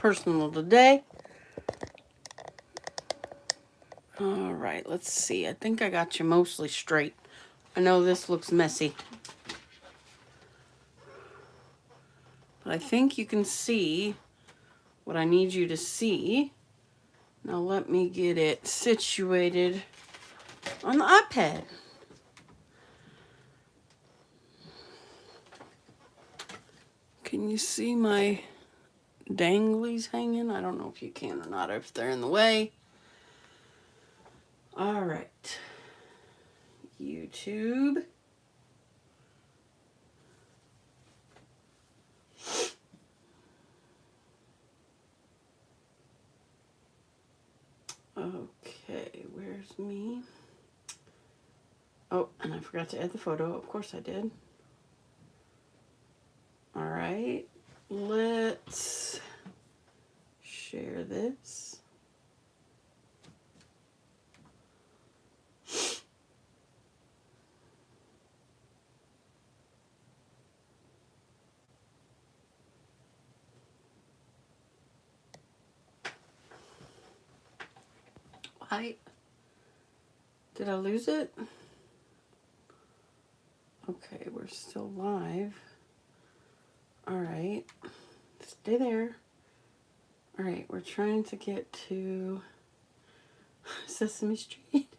personal today. All right, let's see. I think I got you mostly straight. I know this looks messy, but I think you can see what I need you to see. Now let me get it situated on the iPad. Can you see my danglies hanging? I don't know if you can or not, or if they're in the way. All right. YouTube. Okay, where's me? Oh, and I forgot to add the photo. Of course I did. All right, let's share this. Did I lose it? Okay, we're still live. All right, stay there. All right, we're trying to get to Sesame Street.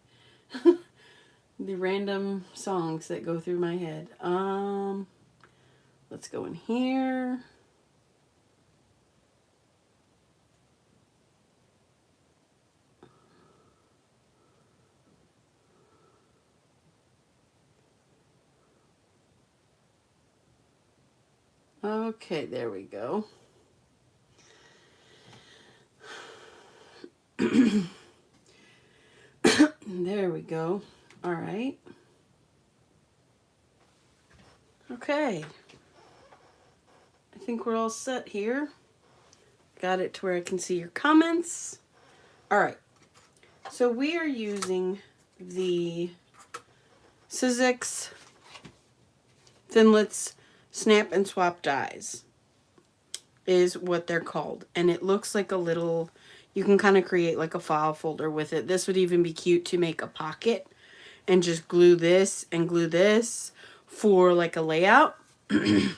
The random songs that go through my head. Let's go in here. Okay, there we go. There we go. All right. Okay. I think we're all set here. Got it to where I can see your comments. All right. So we are using the Sizzix Thinlits Snap and Swap dies is what they're called. And it looks like a little, you can kind of create like a file folder with it. This would even be cute to make a pocket and just glue this and glue this for like a layout, to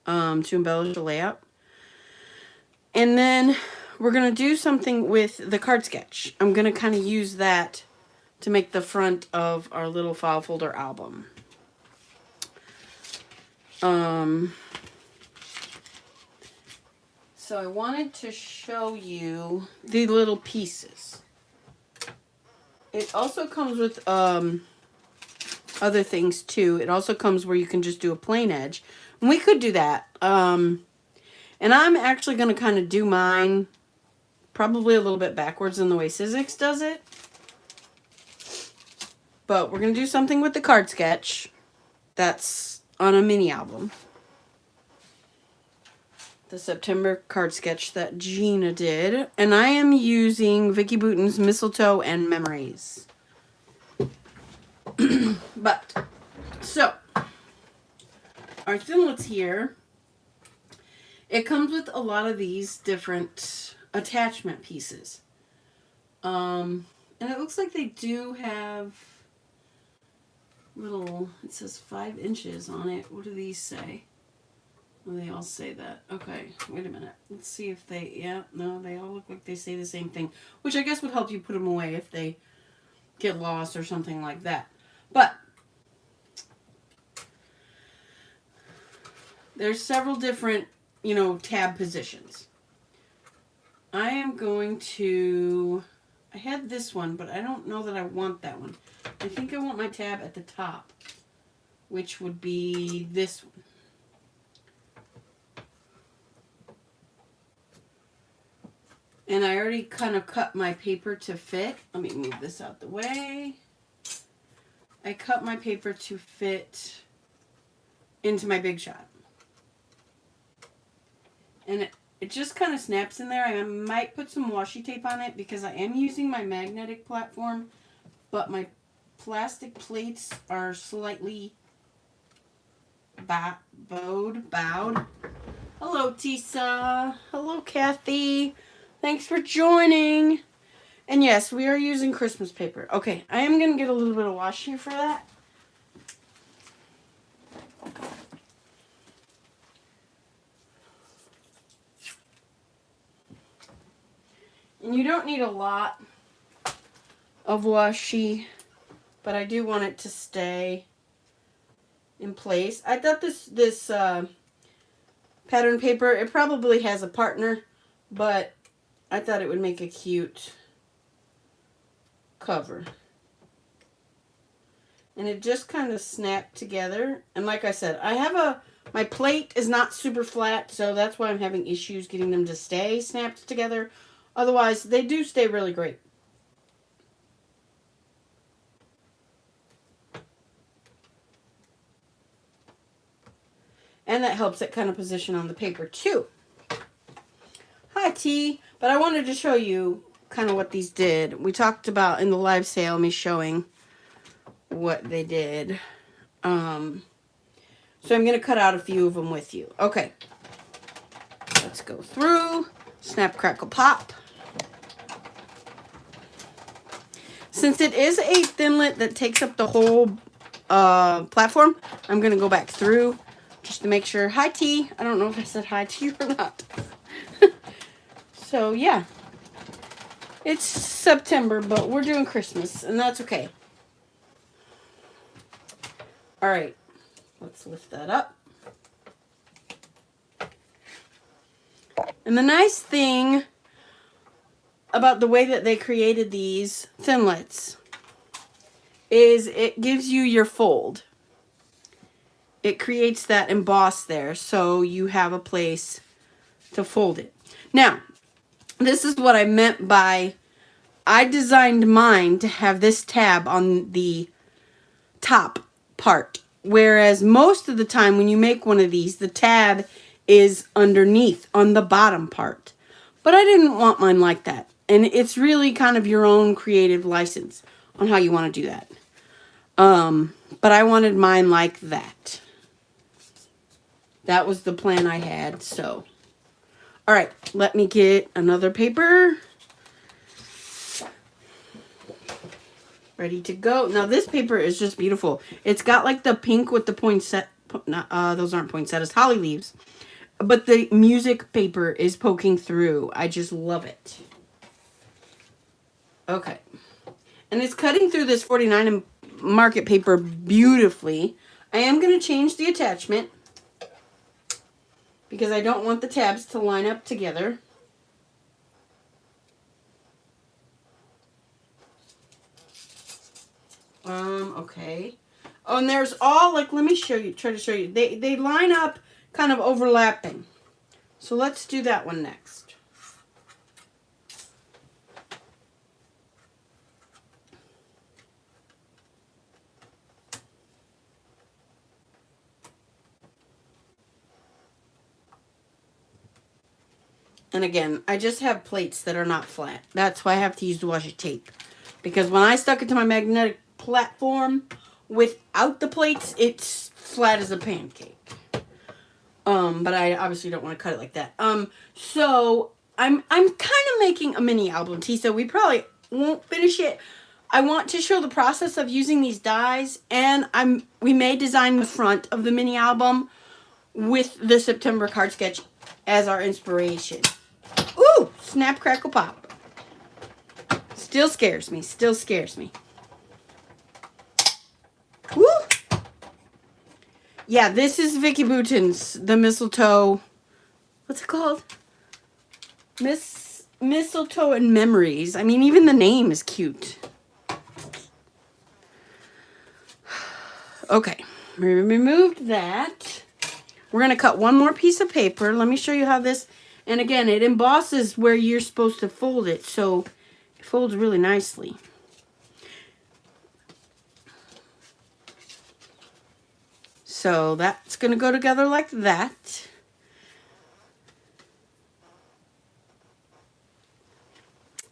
embellish a layout. And then we're going to do something with the card sketch. I'm going to kind of use that to make the front of our little file folder album. So I wanted to show you the little pieces. It also comes with other things too. It also comes where you can just do a plain edge. And we could do that. And I'm actually going to kind of do mine probably a little bit backwards than the way Sizzix does it. But we're going to do something with the card sketch that's on a mini album. The September card sketch that Gina did. And I am using Vicki Boutin's Mistletoe and Memories. But, so, our Thinlits here, it comes with a lot of these different attachment pieces. And it looks like they do have little, it says 5 inches on it. What do these say? Well, they all say that. Okay, wait a minute. Let's see if they, yeah, no, they all look like they say the same thing. Which I guess would help you put them away if they get lost or something like that. But there's several different, you know, tab positions. I am going to, I had this one, but I don't know that I want that one. I think I want my tab at the top, which would be this one. And I already kind of cut my paper to fit. Let me move this out the way. I cut my paper to fit into my Big Shot. And it just kind of snaps in there. I might put some washi tape on it because I am using my magnetic platform, but my plastic plates are slightly bowed. Hello, Tisa. Hello, Kathy. Thanks for joining. And yes, we are using Christmas paper. Okay, I am going to get a little bit of washi for that. And you don't need a lot of washi, but I do want it to stay in place. I thought this pattern paper, it probably has a partner, but I thought it would make a cute cover. And it just kind of snapped together. And like I said, my plate is not super flat, so that's why I'm having issues getting them to stay snapped together. Otherwise, they do stay really great. And that helps it kind of position on the paper too. Hi, T. But I wanted to show you kind of what these did. We talked about in the live sale me showing what they did. So I'm going to cut out a few of them with you. Okay. Let's go through. Snap, crackle, pop. Since it is a thinlit that takes up the whole platform, I'm going to go back through just to make sure. Hi, T. I don't know if I said hi to you or not. So, yeah. It's September, but we're doing Christmas, and that's okay. All right. Let's lift that up. And the nice thing about the way that they created these thinlits is it gives you your fold. It creates that emboss there, so you have a place to fold it. Now, this is what I meant by I designed mine to have this tab on the top part, whereas most of the time when you make one of these, the tab is underneath on the bottom part. But I didn't want mine like that, and it's really kind of your own creative license on how you want to do that. But I wanted mine like that. That was the plan I had, so. All right, let me get another paper. Ready to go. Now, this paper is just beautiful. It's got like the pink with the poinsettia. Those aren't poinsettias, holly leaves. But the music paper is poking through. I just love it. Okay. And it's cutting through this 49 market paper beautifully. I am going to change the attachment because I don't want the tabs to line up together. Okay. Oh, and there's all, like, let me show you, try to show you. They line up kind of overlapping. So let's do that one next. And again, I just have plates that are not flat. That's why I have to use the washi tape. Because when I stuck it to my magnetic platform without the plates, it's flat as a pancake. But I obviously don't want to cut it like that. So I'm kind of making a mini album tee, so we probably won't finish it. I want to show the process of using these dies, and we may design the front of the mini album with the September card sketch as our inspiration. Ooh, snap, crackle, pop. Still scares me. Still scares me. Woo! Yeah, this is Vicky Bouton's The Mistletoe. What's it called? Mistletoe and Memories. I mean, even the name is cute. Okay, we removed that. We're going to cut one more piece of paper. Let me show you how this, and again, it embosses where you're supposed to fold it, so it folds really nicely. So that's going to go together like that.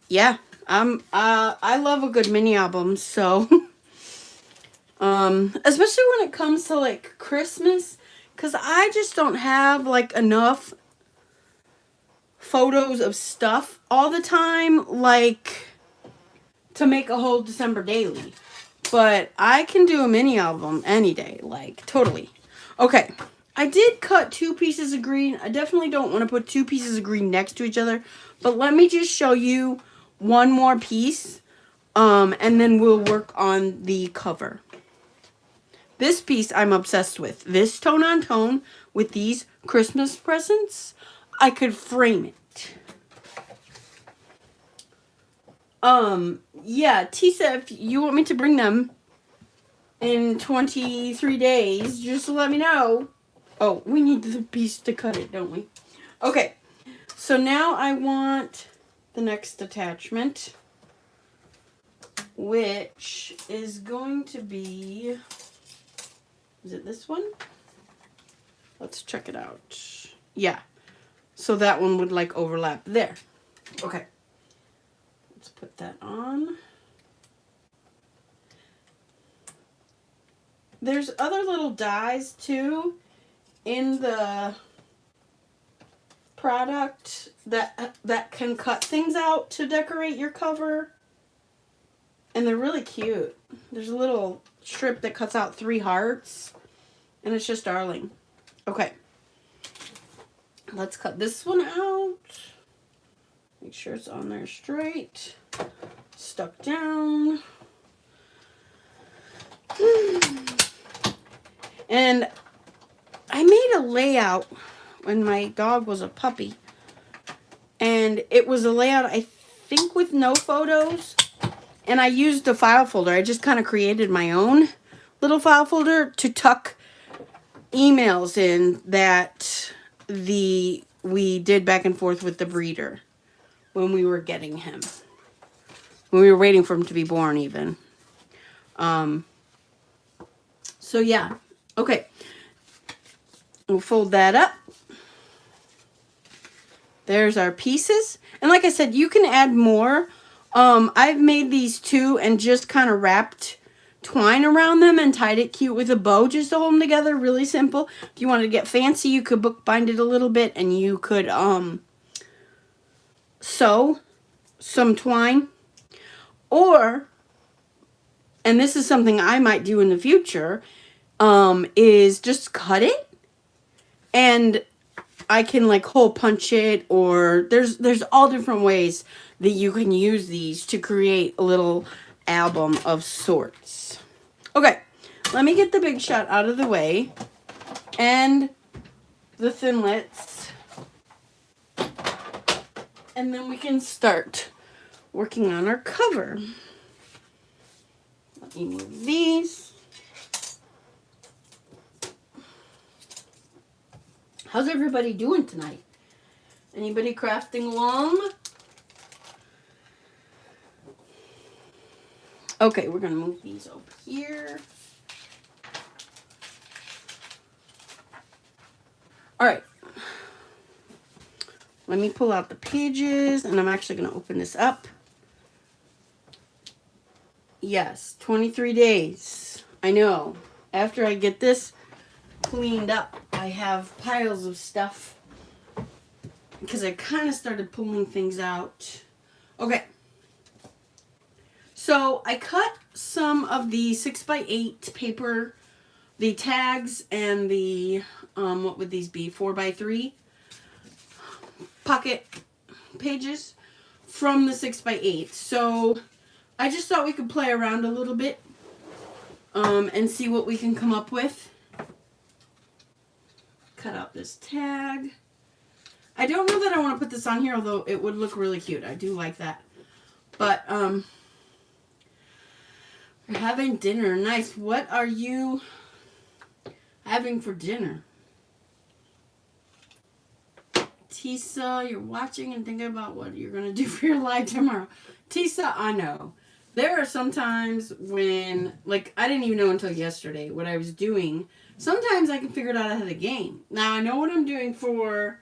Yeah, I love a good mini album, so especially when it comes to like Christmas, because I just don't have like enough photos of stuff all the time, like to make a whole December daily. But I can do a mini album any day, like totally. Okay, I did cut 2 pieces of green. I definitely don't want to put 2 pieces of green next to each other, but let me just show you one more piece, and then we'll work on the cover. This piece I'm obsessed with. This tone on tone with these Christmas presents. I could frame it. Yeah, Tisa, if you want me to bring them in 23 days, just let me know. Oh, we need the piece to cut it, don't we? Okay, so now I want the next attachment, which is going to be, is it this one? Let's check it out. Yeah, so that one would like overlap there. Okay, let's put that on. There's other little dies too in the product that can cut things out to decorate your cover, and they're really cute. There's a little strip that cuts out 3 hearts, and it's just darling. Okay, let's cut this one out. Make sure it's on there straight, stuck down. And I made a layout when my dog was a puppy, and it was a layout I think with no photos, and I used a file folder. I just kind of created my own little file folder to tuck emails in that we did back and forth with the breeder when we were getting him, when we were waiting for him to be born even. So yeah, okay. We'll fold that up. There's our pieces. And like I said, you can add more. I've made these 2 and just kind of wrapped twine around them and tied it cute with a bow just to hold them together. Really simple. If you wanted to get fancy, you could bookbind it a little bit, and you could sew some twine. Or, and this is something I might do in the future, is just cut it, and I can like hole punch it, or there's all different ways that you can use these to create a little album of sorts. Okay, let me get the big shot out of the way and the thinlits, and then we can start working on our cover. Let me move these. How's everybody doing tonight? Anybody crafting along? Okay, we're going to move these over here. All right. Let me pull out the pages, and I'm actually going to open this up. Yes, 23 days. I know. After I get this cleaned up, I have piles of stuff because I kind of started pulling things out. Okay. So I cut some of the 6x8 paper, the tags, and the, what would these be, 4x3 pocket pages from the 6x8. So I just thought we could play around a little bit and see what we can come up with. Cut out this tag. I don't know that I want to put this on here, although it would look really cute. I do like that. But, we're having dinner. Nice. What are you having for dinner? Tisa, you're watching and thinking about what you're going to do for your life tomorrow. Tisa, I know. There are some times when, like, I didn't even know until yesterday what I was doing. Sometimes I can figure it out ahead of the game. Now, I know what I'm doing for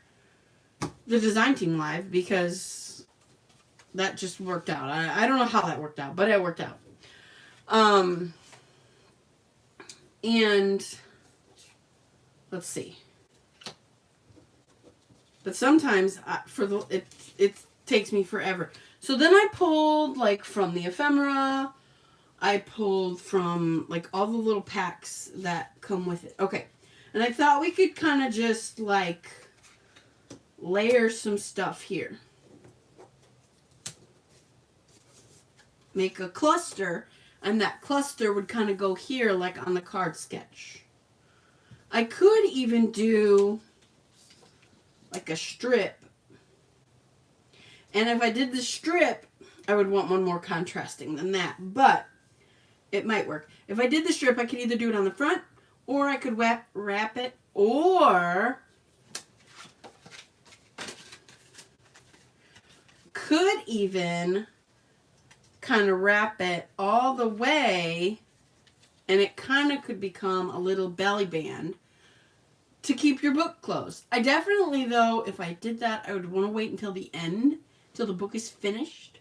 the design team live because that just worked out. I don't know how that worked out, but it worked out. And Let's see. But sometimes it takes me forever. So then I pulled like from the ephemera. I pulled from like all the little packs that come with it. Okay. And I thought we could kind of just like layer some stuff here. Make a cluster, and that cluster would kind of go here like on the card sketch. I could even do like a strip. And if I did the strip, I would want one more contrasting than that. But it might work. If I did the strip, I could either do it on the front, or I could wrap it, or could even kind of wrap it all the way, and it kind of could become a little belly band to keep your book closed. I definitely, though, if I did that, I would want to wait until the end, till the book is finished,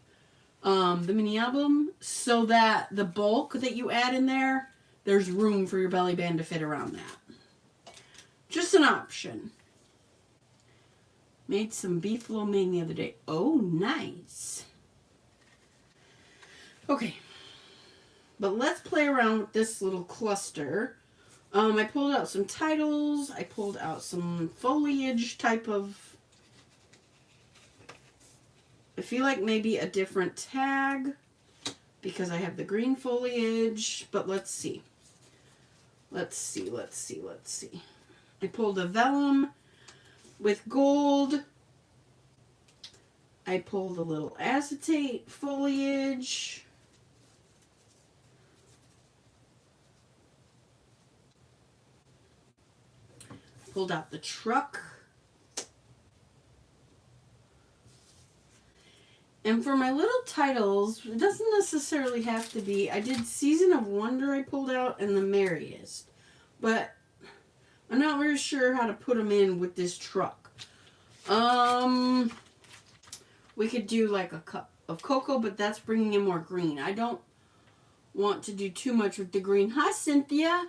the mini album, so that the bulk that you add in there, there's room for your belly band to fit around that. Just an option. Made some beef lo mein the other day. Oh, nice. Okay. But let's play around with this little cluster. I pulled out some titles. I pulled out some foliage type of... I feel like maybe a different tag because I have the green foliage. But let's see. Let's see. I pulled a vellum with gold. I pulled a little acetate foliage. Pulled out the truck. And for my little titles, it doesn't necessarily have to be. I did Season of Wonder I pulled out and the Merriest. But I'm not very sure how to put them in with this truck. We could do like a cup of cocoa, but that's bringing in more green. I don't want to do too much with the green. Hi, Cynthia.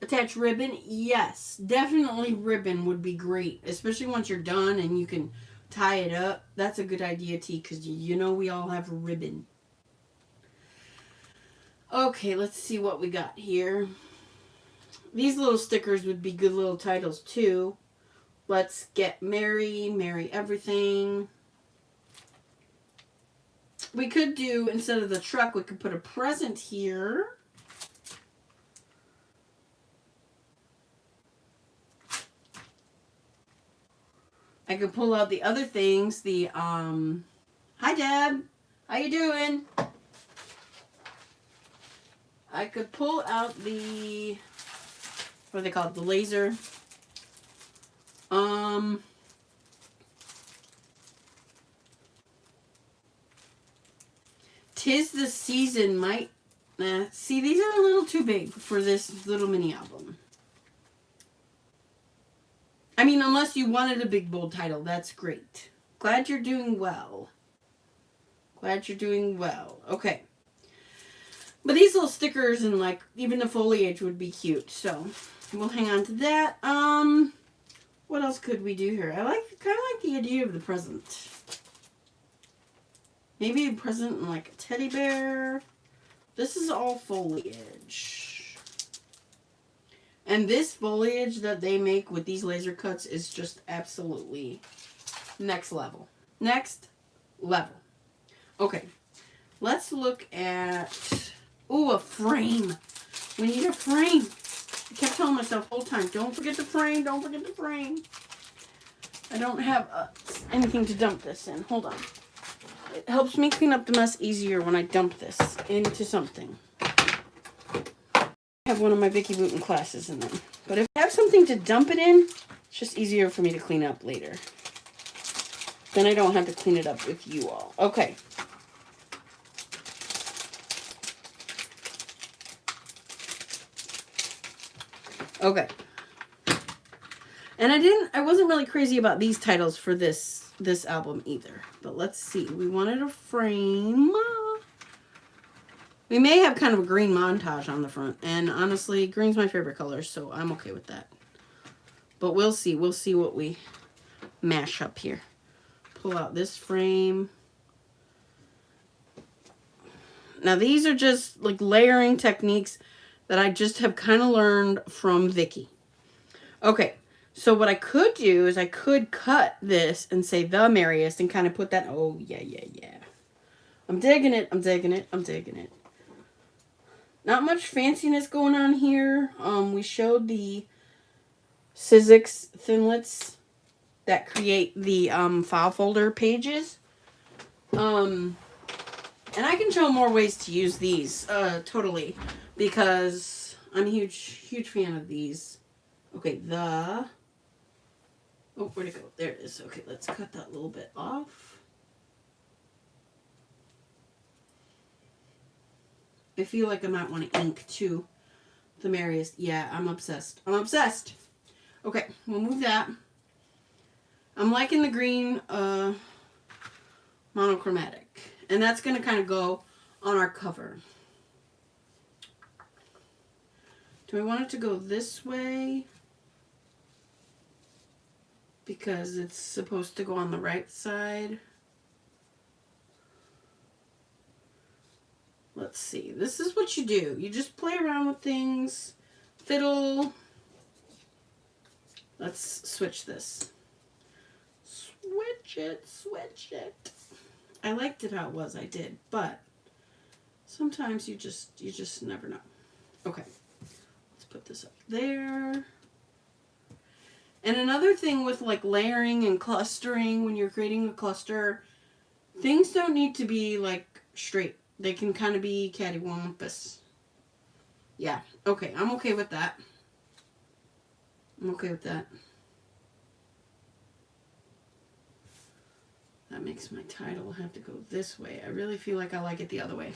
Attach ribbon. Yes, definitely ribbon would be great, especially once you're done and you can tie it up. That's a good idea, T, because you know we all have ribbon. Okay, let's see what we got here. These little stickers would be good little titles too. Let's get Merry Everything. We could do, instead of the truck, we could put a present here. I could pull out the other things, the, hi Deb, how you doing? I could pull out the, what do they call it, the laser. Tis the Season might, see, these are a little too big for this little mini album. I mean, unless you wanted a big, bold title, that's great. Glad you're doing well. Glad you're doing well. Okay. But these little stickers and, like, even the foliage would be cute. So, we'll hang on to that. What else could we do here? I kind of like the idea of the present. Maybe a present and, like, a teddy bear. This is all foliage. And this foliage that they make with these laser cuts is just absolutely next level. Next level. Okay. Let's look at... Ooh, a frame. We need a frame. I kept telling myself the whole time, don't forget the frame, don't forget the frame. I don't have anything to dump this in. Hold on. It helps me clean up the mess easier when I dump this into something. I have one of my Vicky Wooten classes in them. But if I have something to dump it in, it's just easier for me to clean up later. Then I don't have to clean it up with you all. Okay. Okay. And I wasn't really crazy about these titles for this album either. But let's see. We wanted a frame. We may have kind of a green montage on the front. And honestly, green's my favorite color, so I'm okay with that. But we'll see. We'll see what we mash up here. Pull out this frame. Now these are just like layering techniques that I just have kind of learned from Vicky. Okay, so what I could do is I could cut this and say the merriest and kind of put that, oh yeah, yeah, yeah. I'm digging it, I'm digging it, I'm digging it. Not much fanciness going on here. We showed the Sizzix thinlits that create the file folder pages. And I can show more ways to use these, totally, because I'm a huge fan of these. Okay, oh, where'd it go? There it is. Okay, let's cut that little bit off. I feel like I might want to ink too. The merriest. Yeah, I'm obsessed. I'm obsessed. Okay, we'll move that. I'm liking the green monochromatic. And that's going to kind of go on our cover. Do I want it to go this way? Because it's supposed to go on the right side. Let's see. This is what you do. You just play around with things. Fiddle. Let's switch this. Switch it. Switch it. I liked it how it was. I did. But sometimes you just never know. Okay. Let's put this up there. And another thing with like layering and clustering, when you're creating a cluster, things don't need to be like straight. They can kind of be cattywampus. Yeah. Okay. I'm okay with that. I'm okay with that. That makes my title have to go this way. I really feel like I like it the other way.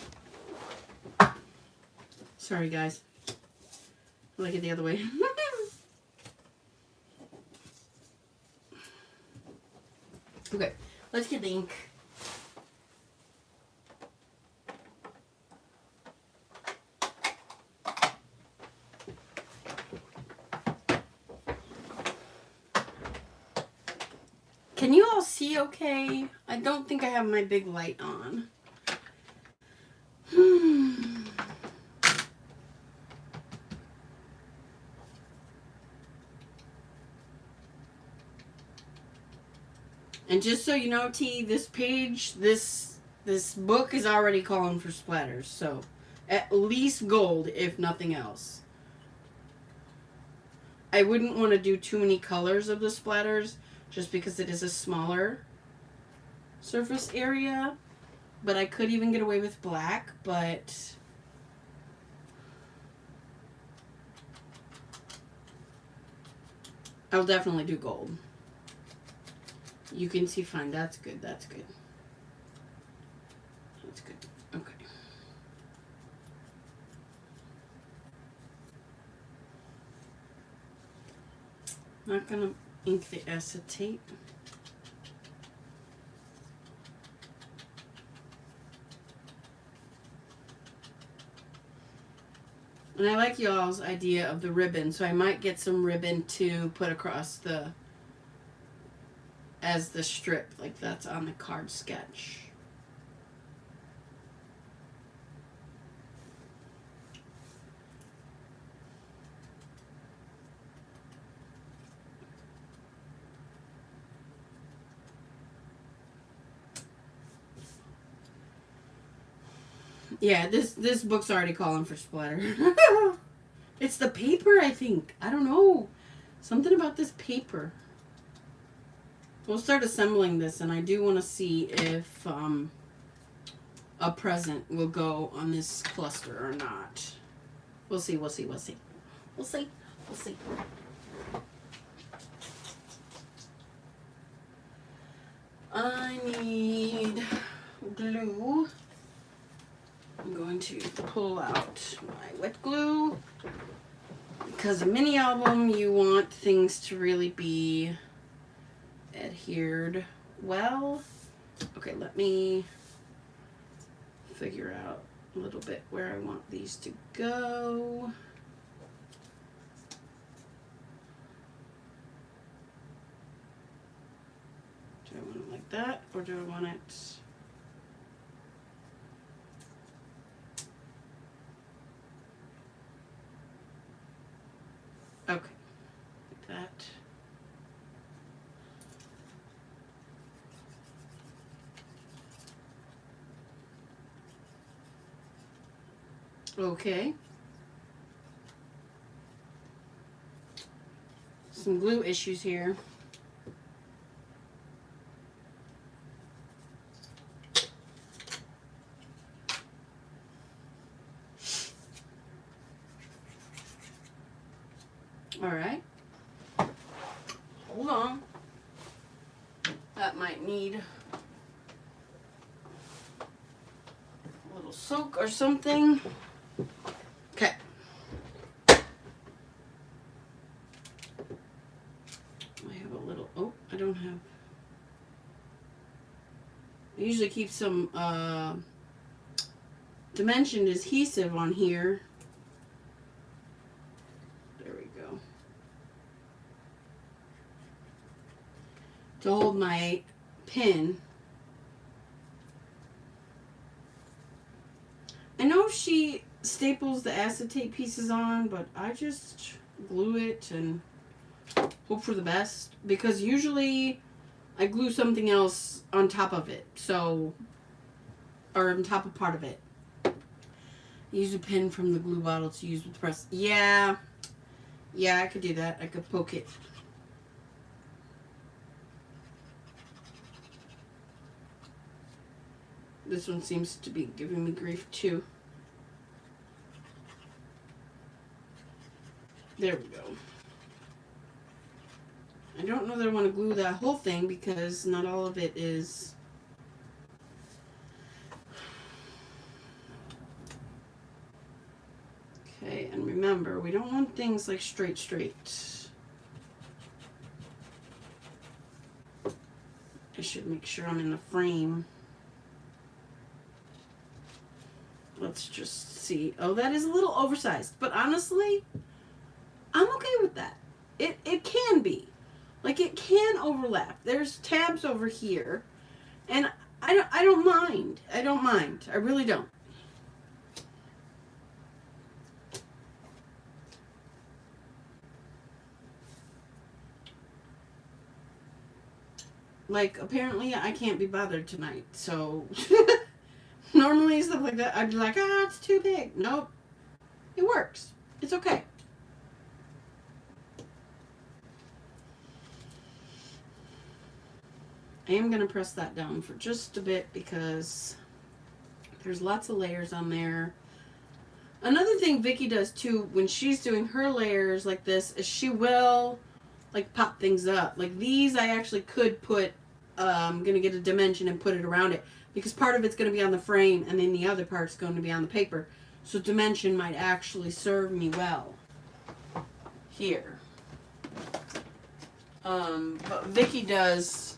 Sorry, guys. I like it the other way. Okay, let's get the ink. Can you all see okay? I don't think I have my big light on. And just so you know, T, this page, this book is already calling for splatters, so at least gold, if nothing else. I wouldn't want to do too many colors of the splatters, just because it is a smaller surface area. But I could even get away with black, but I'll definitely do gold. You can see fine. That's good. That's good. That's good. Okay. Not gonna ink the acetate. And I like y'all's idea of the ribbon, so I might get some ribbon to put across as the strip, like that's on the card sketch. Yeah, this book's already calling for splatter. It's the paper, I think. I don't know. Something about this paper. We'll start assembling this, and I do want to see if a present will go on this cluster or not. We'll see, we'll see, we'll see. We'll see, we'll see. I need glue. I'm going to pull out my wet glue. Because a mini album, you want things to really be adhered well. Okay, let me figure out a little bit where I want these to go. like that, or do I want it? Okay, like that. Okay. Some glue issues here. All right. Hold on. That might need a little soak or something. Okay. I have a little, oh, I don't have, I usually keep some dimensioned adhesive on here. There we go. To hold my pin. I know she staples the acetate pieces on, but I just glue it and hope for the best, because usually I glue something else on top of it, so, or on top of part of it. Use a pin from the glue bottle to use with the press. Yeah, I could do that. I could poke it. This one seems to be giving me grief too. There we go. I don't know that I want to glue that whole thing because not all of it is. Okay, and remember, we don't want things like straight. I should make sure I'm in the frame. Let's just see. Oh, that is a little oversized, but honestly, I'm okay with that. It can be. Like, it can overlap. There's tabs over here, and I don't mind. I don't mind. I really don't. Like, apparently I can't be bothered tonight, so normally stuff like that, I'd be like, ah, it's too big. Nope. It works. It's okay. I am going to press that down for just a bit because there's lots of layers on there. Another thing Vicky does too when she's doing her layers like this is she will like pop things up. Like these I actually could put, I'm going to get a dimension and put it around it because part of it's going to be on the frame and then the other part's going to be on the paper. So dimension might actually serve me well here. But Vicky does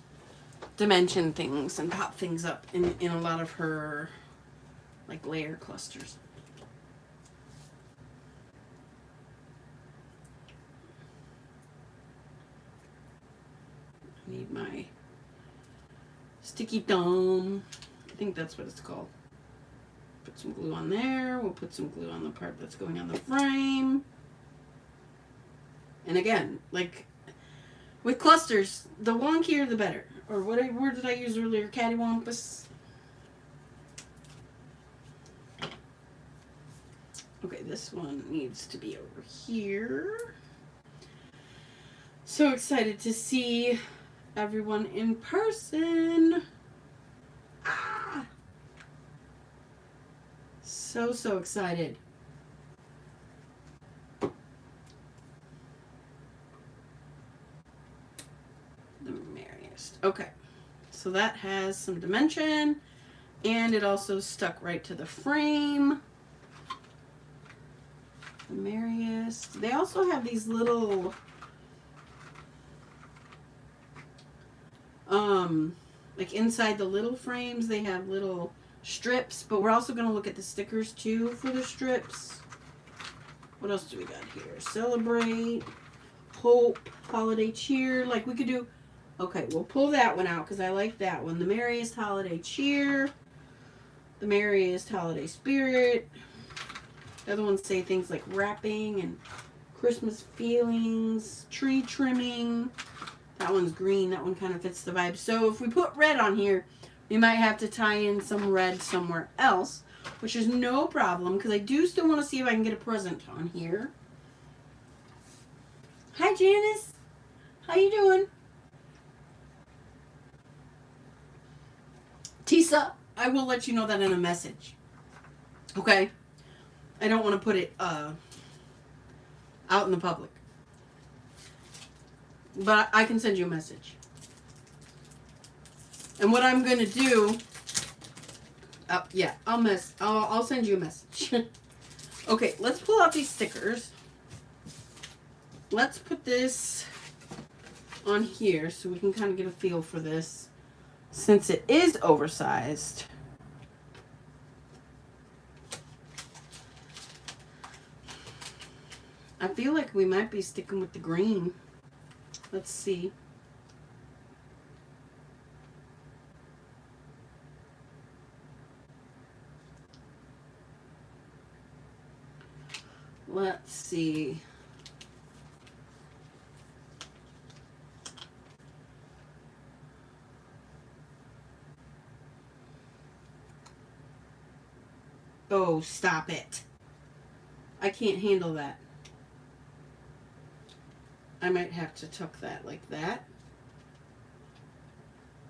dimension things and pop things up in a lot of her like layer clusters. I need my sticky thumb. I think that's what it's called. Put some glue on there. We'll put some glue on the part that's going on the frame. And again, like with clusters, the wonkier the better. Or what word did I use earlier? Cattywampus. Okay, this one needs to be over here. So excited to see everyone in person. Ah! So excited. The merriest. Okay, so that has some dimension and it also stuck right to the frame. The merriest. They also have these little like inside the little frames they have little strips, but we're also going to look at the stickers too for the strips. What else do we got here? Celebrate, hope, holiday cheer. Like we could do Okay, we'll pull that one out because I like that one. The merriest holiday cheer. The merriest holiday spirit. The other ones say things like wrapping and Christmas feelings, tree trimming. That one's green. That one kind of fits the vibe. So if we put red on here, we might have to tie in some red somewhere else, which is no problem because I do still want to see if I can get a present on here. Hi, Janice. How you doing? Tisa, I will let you know that in a message. Okay? I don't want to put it out in the public. But I can send you a message. And what I'm going to do... yeah, I'll send you a message. Okay, let's pull out these stickers. Let's put this on here so we can kind of get a feel for this. Since it is oversized. I feel like we might be sticking with the green. Let's see. Let's see. Oh, stop it. I can't handle that. I might have to tuck that like that.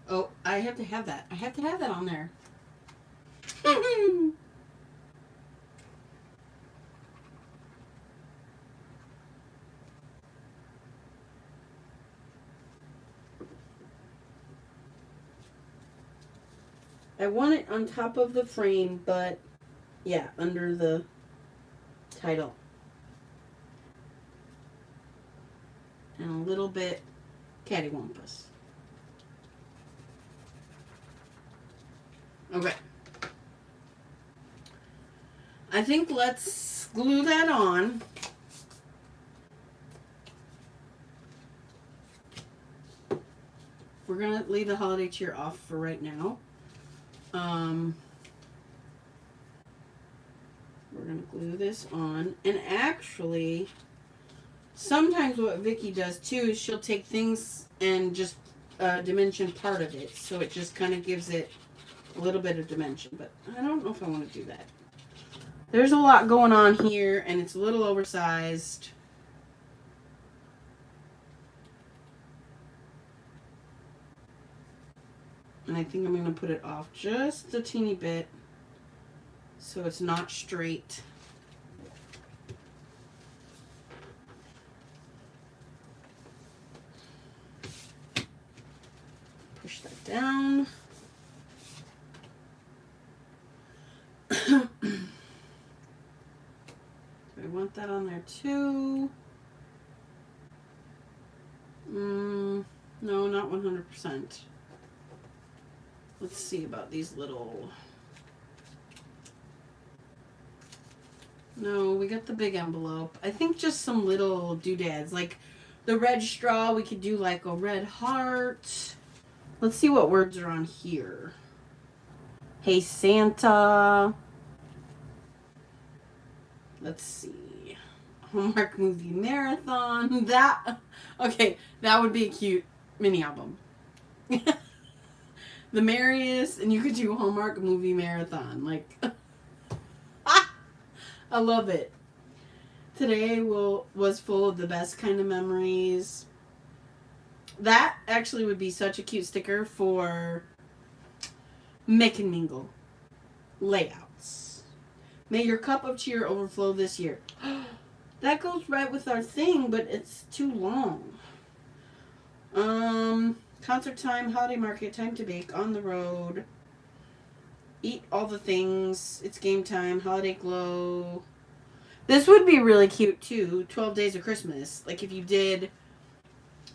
Oh, I have to have that. I have to have that on there. I want it on top of the frame, but yeah, under the title. And a little bit cattywampus. Okay. I think let's glue that on. We're going to leave the holiday cheer off for right now. We're going to glue this on. And actually, sometimes what Vicky does too is she'll take things and just dimension part of it. So it just kind of gives it a little bit of dimension. But I don't know if I want to do that. There's a lot going on here and it's a little oversized. And I think I'm going to put it off just a teeny bit so it's not straight. Push that down. I want that on there too. No, not 100%. Let's see about these little... No, we got the big envelope. I think just some little doodads. Like the red straw, we could do like a red heart. Let's see what words are on here. Hey Santa. Let's see. Hallmark movie marathon. Okay, that would be a cute mini album. The merriest, and you could do Hallmark movie marathon. Like, I love it. Today was full of the best kind of memories. That actually would be such a cute sticker for Mix and Mingle layouts. May your cup of cheer overflow this year. That goes right with our thing, but it's too long. Concert time, holiday market, time to bake, on the road, eat all the things, it's game time, holiday glow. This would be really cute too, 12 Days of Christmas. Like if you did,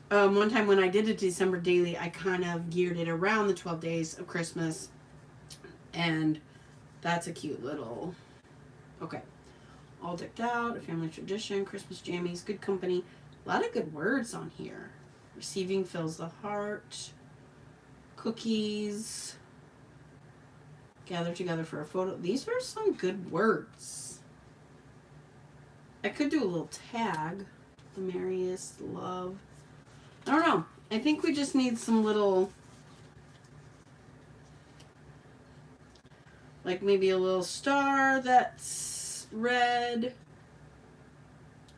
one time when I did a December daily, I kind of geared it around the 12 Days of Christmas. And that's a cute little, okay. All decked out, a family tradition, Christmas jammies, good company. A lot of good words on here. Receiving fills the heart. Cookies. Gather together for a photo. These are some good words. I could do a little tag. The merriest, love. I don't know. I think we just need some little, like maybe a little star that's red.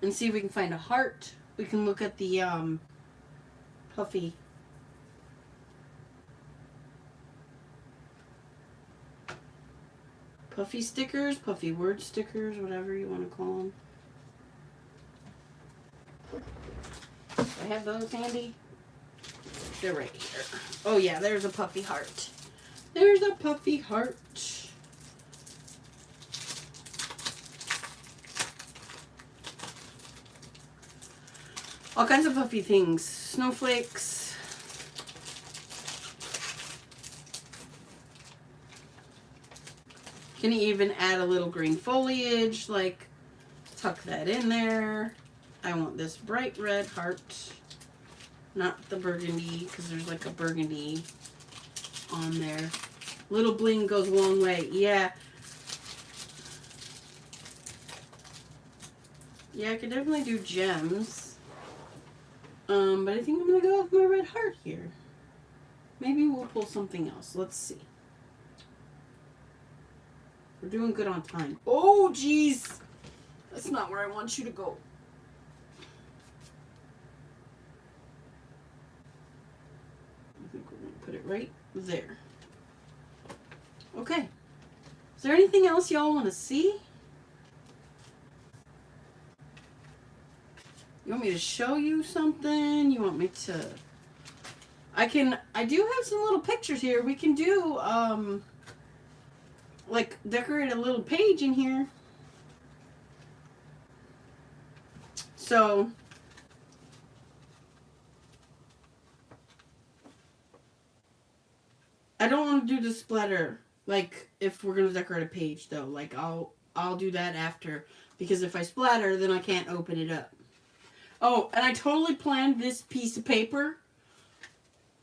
And see if we can find a heart. We can look at the puffy. Puffy stickers, puffy word stickers, whatever you want to call them. I have those handy. They're right here. Oh yeah, there's a puffy heart. There's a puffy heart. All kinds of puffy things. Snowflakes. Can even add a little green foliage, like tuck that in there. I want this bright red heart, not the burgundy, because there's like a burgundy on there. Little bling goes a long way. Yeah. Yeah, I could definitely do gems. But I think I'm going to go with my red heart here. Maybe we'll pull something else. Let's see. We're doing good on time. Oh, jeez. That's not where I want you to go. I think we're going to put it right there. Okay. Is there anything else y'all want to see? You want me to show you something? You want me to... I do have some little pictures here. We can do, like, decorate a little page in here. So, I don't want to do the splatter, like, if we're going to decorate a page, though. Like, I'll do that after. Because if I splatter, then I can't open it up. Oh, and I totally planned this piece of paper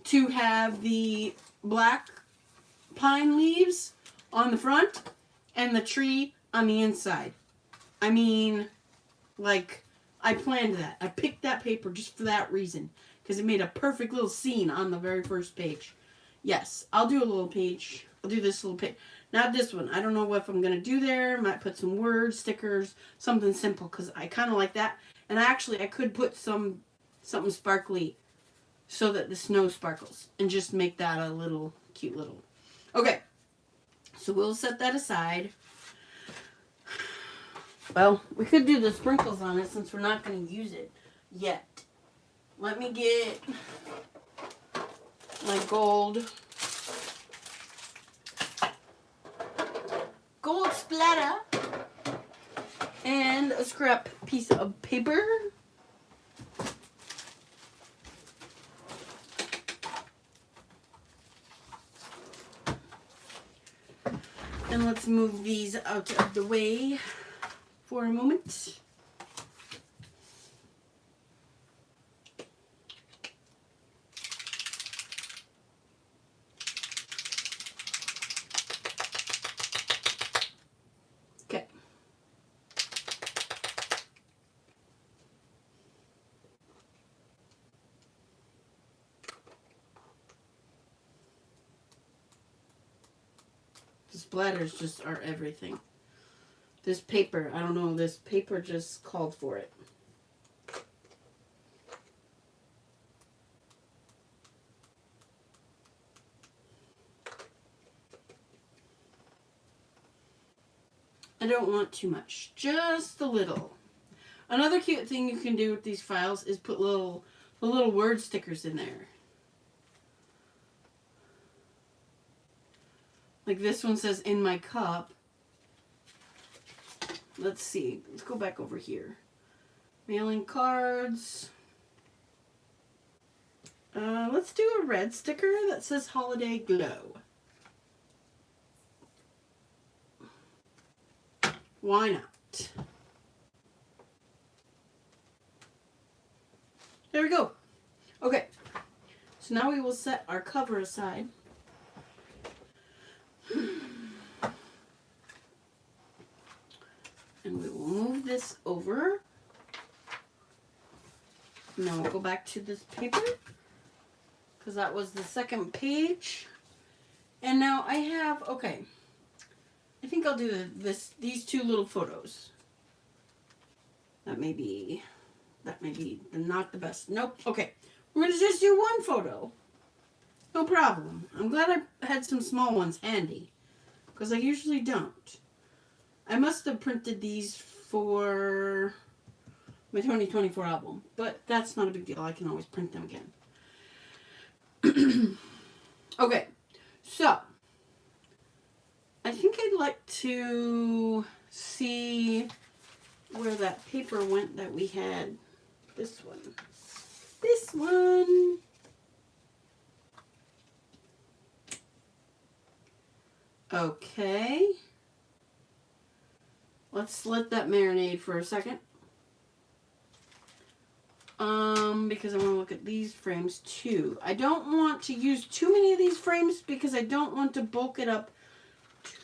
to have the black pine leaves on the front and the tree on the inside. I mean, like, I planned that. I picked that paper just for that reason. Because it made a perfect little scene on the very first page. Yes, I'll do a little page. I'll do this little page. Not this one. I don't know what I'm going to do there. Might put some words, stickers, something simple. Because I kind of like that. And actually, I could put something sparkly so that the snow sparkles. And just make that a little cute little. Okay. So we'll set that aside. Well, we could do the sprinkles on it since we're not going to use it yet. Let me get my gold splatter and a scrap piece of paper. And let's move these out of the way for a moment. Okay. The splatters just are everything. This paper, I don't know, this paper just called for it. I don't want too much, just a little. Another cute thing you can do with these files is put little word stickers in there. Like this one says, in my cup. Let's see. Let's go back over here. Mailing cards. Let's do a red sticker that says Holiday Glow. Why not? There we go. Okay. now we will set our cover aside. And we will move this over. Now we'll go back to this paper, because that was the second page. And now I have, okay, I think I'll do these two little photos. That may be not the best. Nope. Okay. We're going to just do one photo. No problem. I'm glad I had some small ones handy, because I usually don't. I must have printed these for my 2024 album, but that's not a big deal. I can always print them again. Okay. So, I think I'd like to see where that paper went that we had. This one. This one. Okay. Let's let that marinate for a second. Because I want to look at these frames too. I don't want to use too many of these frames because I don't want to bulk it up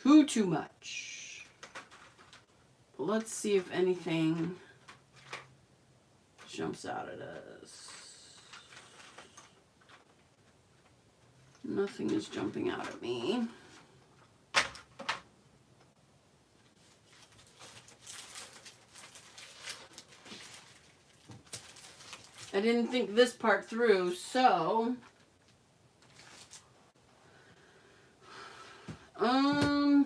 too much. But let's see if anything jumps out at us. Nothing is jumping out at me. I didn't think this part through, so oh,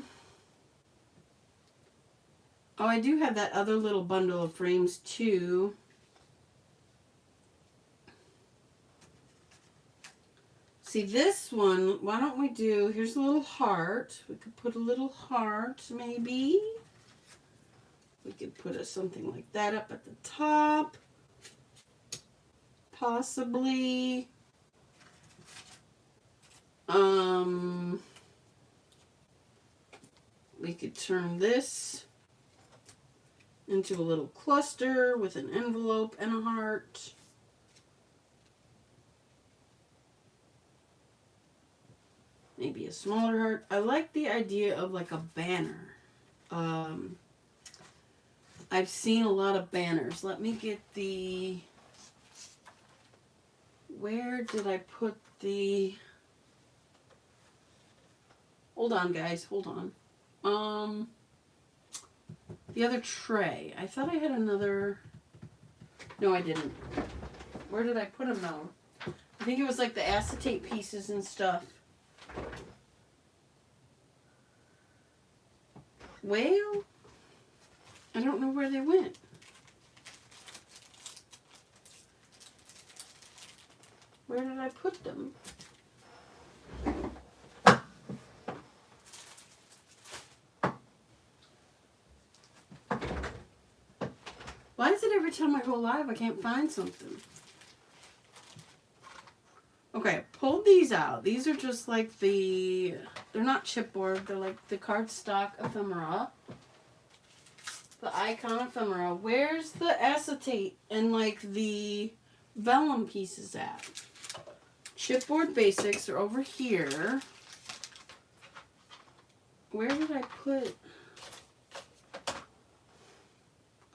I do have that other little bundle of frames too. See, this one, why don't we do, here's a little heart. We could put a little heart, maybe. We could put something like that up at the top. Possibly. We could turn this into a little cluster with an envelope and a heart. Maybe a smaller heart. I like the idea of like a banner. I've seen a lot of banners. Let me get the... Where did I put the... Hold on, guys. Hold on. The other tray. I thought I had another... No, I didn't. Where did I put them now? I think it was like the acetate pieces and stuff. Well, I don't know where they went. Where did I put them? Why is it every time I go live I can't find something? Okay, pull these out. These are just like the... They're not chipboard. They're like the cardstock ephemera. The icon ephemera. Where's the acetate and like the vellum pieces at? Chipboard basics are over here. Where did I put...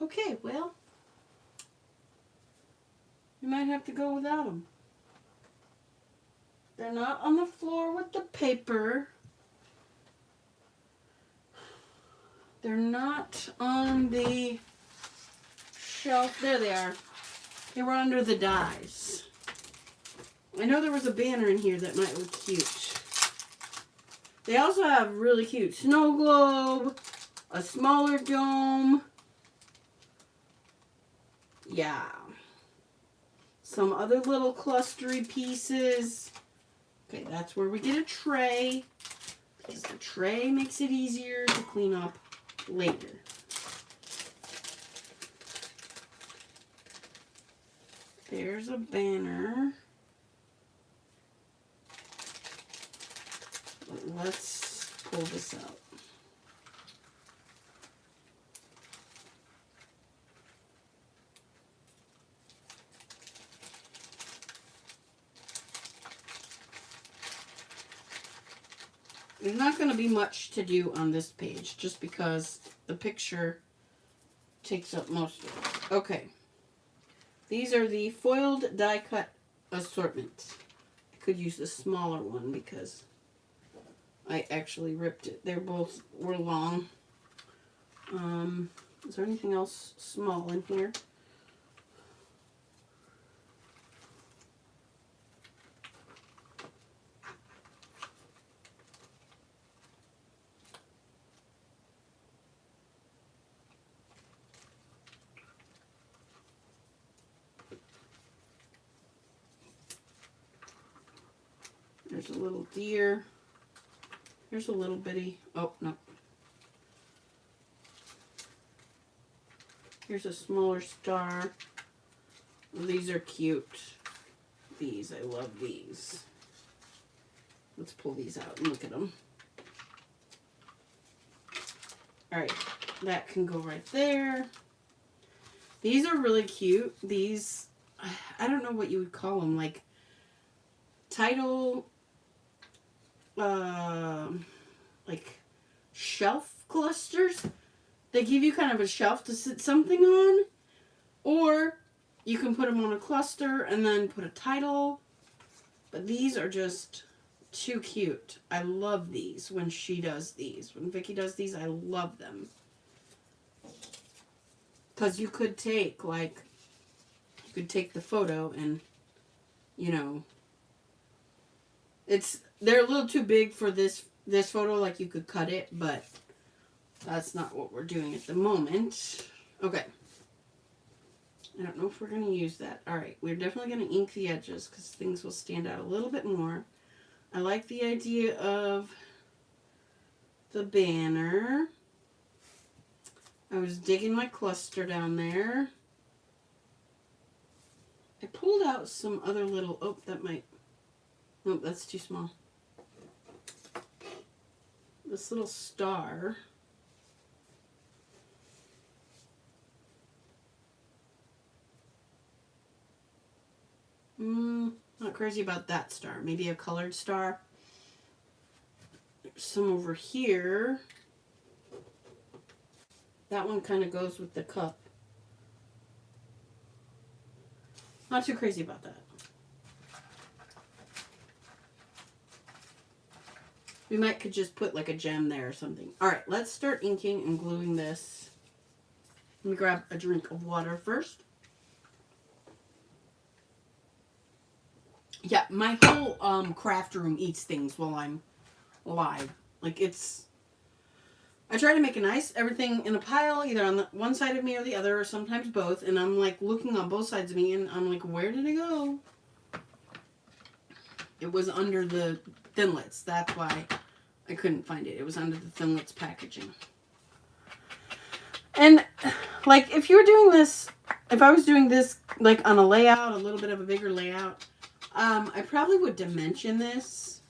Okay, well, you might have to go without them. They're not on the floor with the paper. They're not on the shelf. There they are. They were under the dies. I know there was a banner in here that might look cute. They also have really cute snow globe, a smaller dome. Yeah. Some other little clustery pieces. Okay, that's where we get a tray, because the tray makes it easier to clean up later. There's a banner. Let's pull this out. There's not going to be much to do on this page just because the picture takes up most of it. Okay. These are the foiled die cut assortment. I could use the smaller one because I actually ripped it. They both were long. Is there anything else small in here? There's a little deer. Here's a little bitty, oh, no. Here's a smaller star. These are cute. These, I love these. Let's pull these out and look at them. Alright, that can go right there. These are really cute. These, I don't know what you would call them, like title, like shelf clusters. They give you kind of a shelf to sit something on, or you can put them on a cluster and then put a title. But these are just too cute. I love these when she does these. When Vicky does these, I love them. Because you could take, like, you could take the photo and, you know, they're a little too big for this photo. Like, you could cut it, but that's not what we're doing at the moment. Okay. I don't know if we're going to use that. Alright, we're definitely going to ink the edges because things will stand out a little bit more. I like the idea of the banner. I was digging my cluster down there. I pulled out some other little, oh, that might, nope, that's too small. This little star. Not crazy about that star. Maybe a colored star. There's some over here. That one kind of goes with the cup. Not too crazy about that. We might could just put like a gem there or something. Alright, let's start inking and gluing this. Let me grab a drink of water first. Yeah, my whole craft room eats things while I'm live. Like, it's... I try to make it nice. Everything in a pile, either on the one side of me or the other, or sometimes both. And I'm, like, looking on both sides of me, and I'm like, where did it go? It was under the thinlits. That's why I couldn't find it. It was under the thinlits packaging. And, like, if you were doing this... If I was doing this, like, on a layout, a little bit of a bigger layout... I probably would dimension this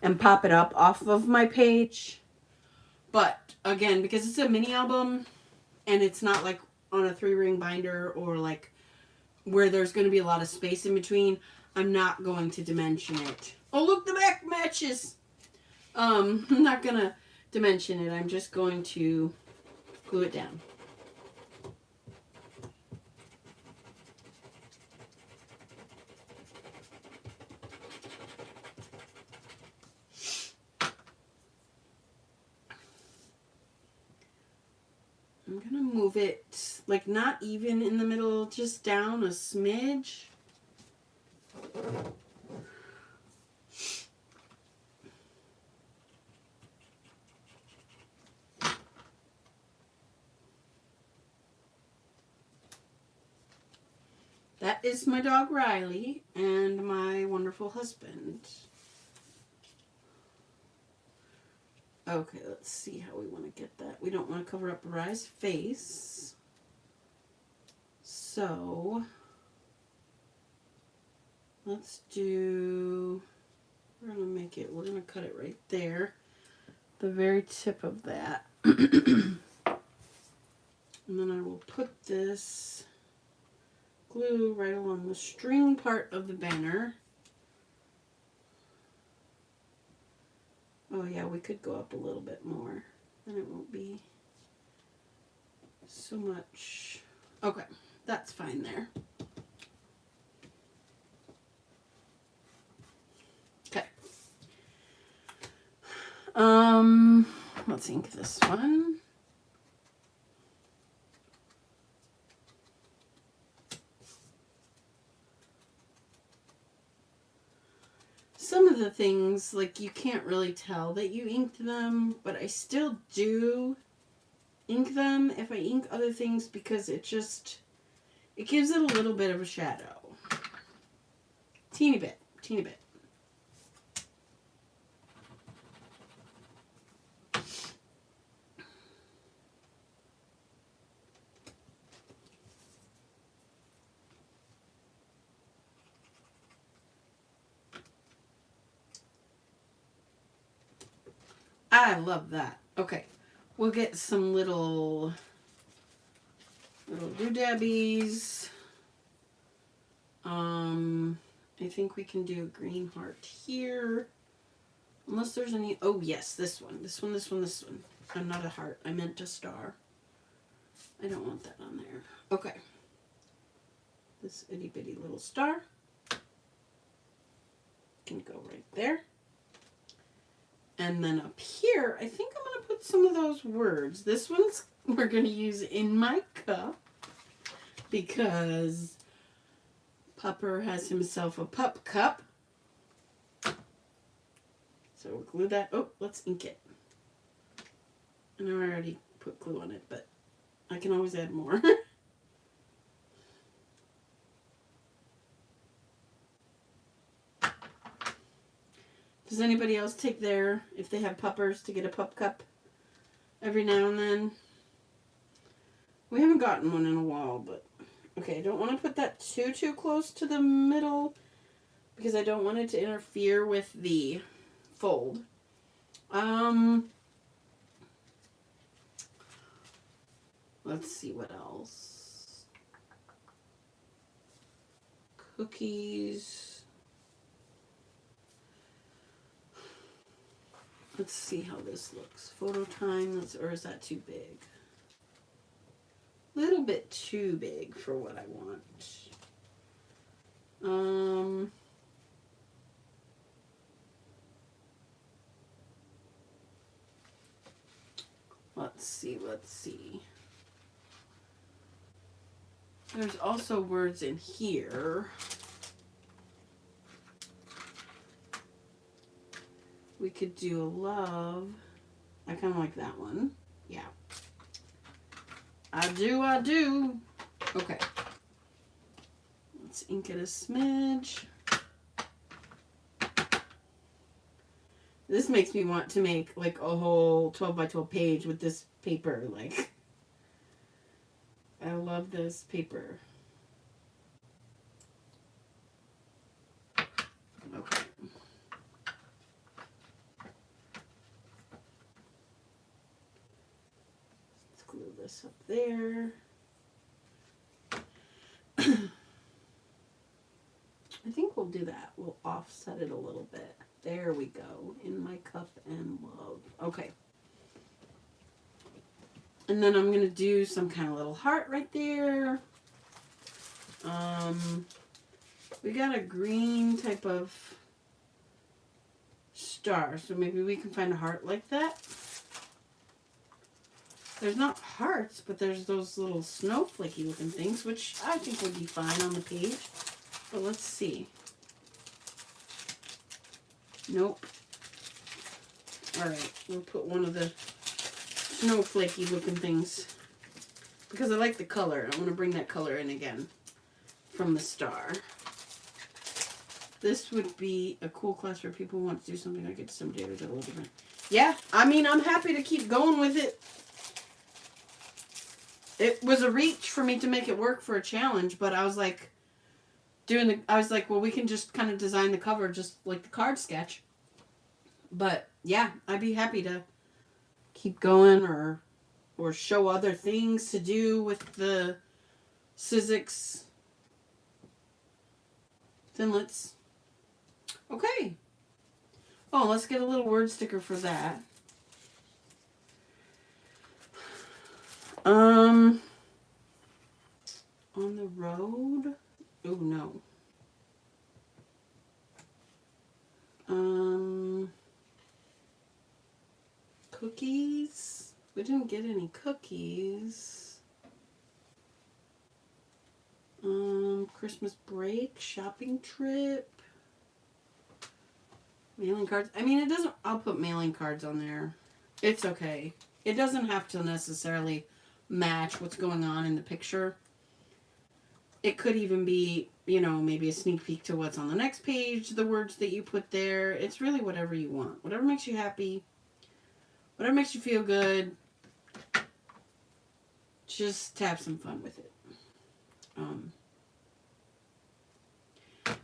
and pop it up off of my page. But, again, because it's a mini album and it's not like on a 3-ring binder or like where there's going to be a lot of space in between, I'm not going to dimension it. Oh, look, the back matches! I'm not going to dimension it. I'm just going to glue it down. I'm going to move it, like, not even in the middle, just down a smidge. That is my dog Riley and my wonderful husband. Okay, let's see how we want to get that. We don't want to cover up Rye's face. So, let's do, we're going to make it, we're going to cut it right there. The very tip of that. And then I will put this glue right along the string part of the banner. Oh yeah, we could go up a little bit more. Then it won't be so much. Okay, that's fine there. Okay. Let's ink this one. Some of the things, like, you can't really tell that you inked them, but I still do ink them if I ink other things because it gives it a little bit of a shadow. Teeny bit, teeny bit. I love that. Okay, we'll get some little doodabbies. I think we can do a green heart here. Unless there's any, oh yes, this one. I'm not a heart, I meant a star. I don't want that on there. Okay. This itty bitty little star can go right there. And then up here, I think I'm going to put some of those words. This one's we're going to use in my cup because Pupper has himself a pup cup. So we'll glue that. Oh, let's ink it. And I already put glue on it, but I can always add more. Does anybody else take their, if they have puppers, to get a pup cup every now and then? We haven't gotten one in a while, but okay, I don't want to put that too close to the middle because I don't want it to interfere with the fold. Let's see what else. Cookies. Let's see how this looks. Photo time, or is that too big? A little bit too big for what I want. Let's see. There's also words in here. We could do a love. I kind of like that one. Yeah. I do. Okay. Let's ink it a smidge. This makes me want to make like a whole 12 by 12 page with this paper. Like, I love this paper. Okay. Let's glue this up there. I think we'll do that. We'll offset it a little bit. There we go. In my cup and love. Okay. And then I'm going to do some kind of little heart right there. We got a green type of star, so maybe we can find a heart like that. There's not hearts, but there's those little snowflakey looking things, which I think would be fine on the page. But let's see. Nope. Alright, we'll put one of the snowflakey looking things. Because I like the color. I want to bring that color in again from the star. This would be a cool class for people who want to do something like it someday or a little different. Yeah, I mean, I'm happy to keep going with it. It was a reach for me to make it work for a challenge, but I was like, well, we can just kind of design the cover just like the card sketch. But yeah, I'd be happy to keep going or show other things to do with the Sizzix thinlits. Okay. Oh, let's get a little word sticker for that. On the road. Oh no. Cookies. We didn't get any cookies. Christmas break, shopping trip, mailing cards. I mean, it doesn't. I'll put mailing cards on there. It's okay. It doesn't have to necessarily match what's going on in the picture. It could even be, you know, maybe a sneak peek to what's on the next page, the words that you put there. It's really whatever you want. Whatever makes you happy. Whatever makes you feel good. Just have some fun with it.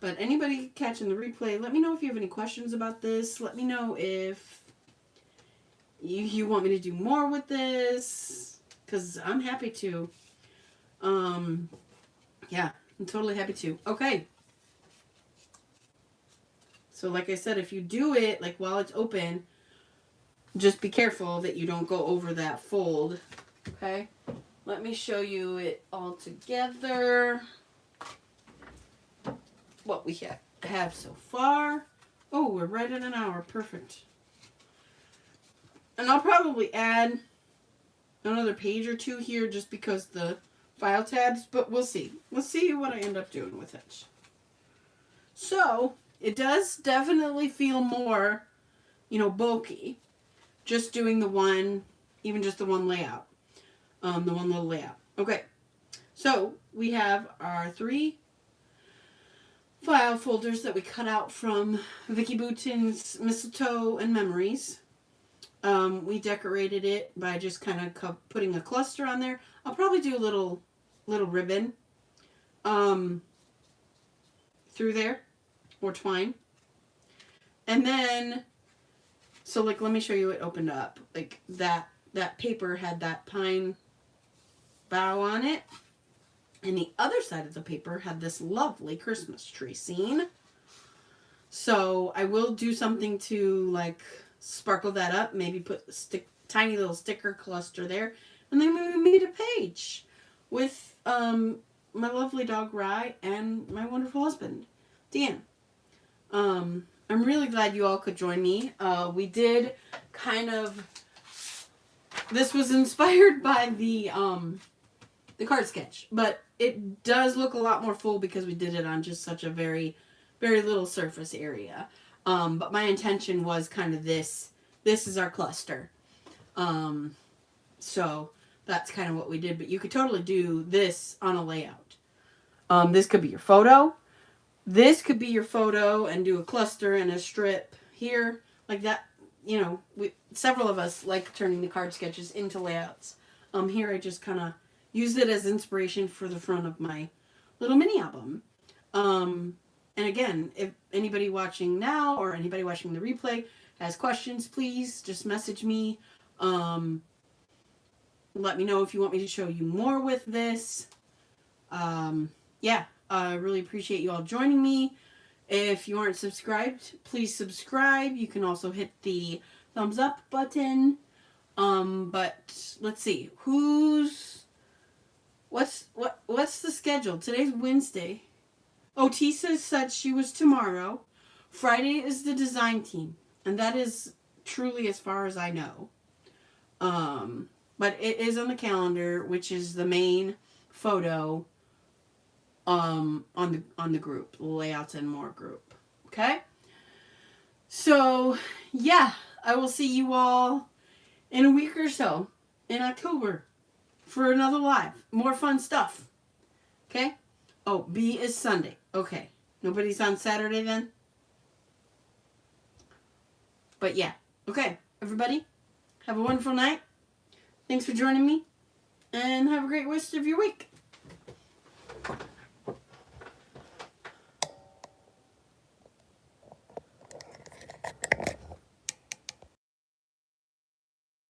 But anybody catching the replay, let me know if you have any questions about this. Let me know if you want me to do more with this, because I'm happy to. Yeah, I'm totally happy to. Okay. So like I said, if you do it, like while it's open, just be careful that you don't go over that fold. Okay? Let me show you it all together. What we have so far. Oh, we're right at an hour. Perfect. And I'll probably add another page or two here just because the file tabs, but we'll see. We'll see what I end up doing with it. So, it does definitely feel more, you know, bulky. Just doing the one, even just the one layout. The one little layout. Okay. So, we have our 3 file folders that we cut out from Vicky Boutin's Mistletoe and Memories. We decorated it by just kind of putting a cluster on there. I'll probably do a little ribbon through there, or twine. And then, so like, let me show you it opened up. Like that paper had that pine bough on it. And the other side of the paper had this lovely Christmas tree scene. So I will do something to like sparkle that up. Maybe put a tiny little sticker cluster there. And then we made a page with my lovely dog Rye and my wonderful husband, Dan. I'm really glad you all could join me. We did kind of... This was inspired by the card sketch, but it does look a lot more full because we did it on just such a very, very little surface area. But my intention was kind of this. This is our cluster. So that's kind of what we did. But you could totally do this on a layout. This could be your photo. This could be your photo and do a cluster and a strip here. Like that, you know, several of us like turning the card sketches into layouts. Here I just kind of used it as inspiration for the front of my little mini album. And again, if anybody watching now or anybody watching the replay has questions, please just message me. Let me know if you want me to show you more with this. Yeah, I really appreciate you all joining me. If you aren't subscribed, please subscribe. You can also hit the thumbs up button. But let's see. What's the schedule? Today's Wednesday. Oh, Tisa said she was tomorrow. Friday is the design team. And that is truly as far as I know. But it is on the calendar, which is the main photo on the group, Layouts and More group. Okay? So, yeah, I will see you all in a week or so in October for another live. More fun stuff. Okay? Oh, B is Sunday. Okay. Nobody's on Saturday then? But yeah. Okay, everybody. Have a wonderful night. Thanks for joining me. And have a great rest of your week.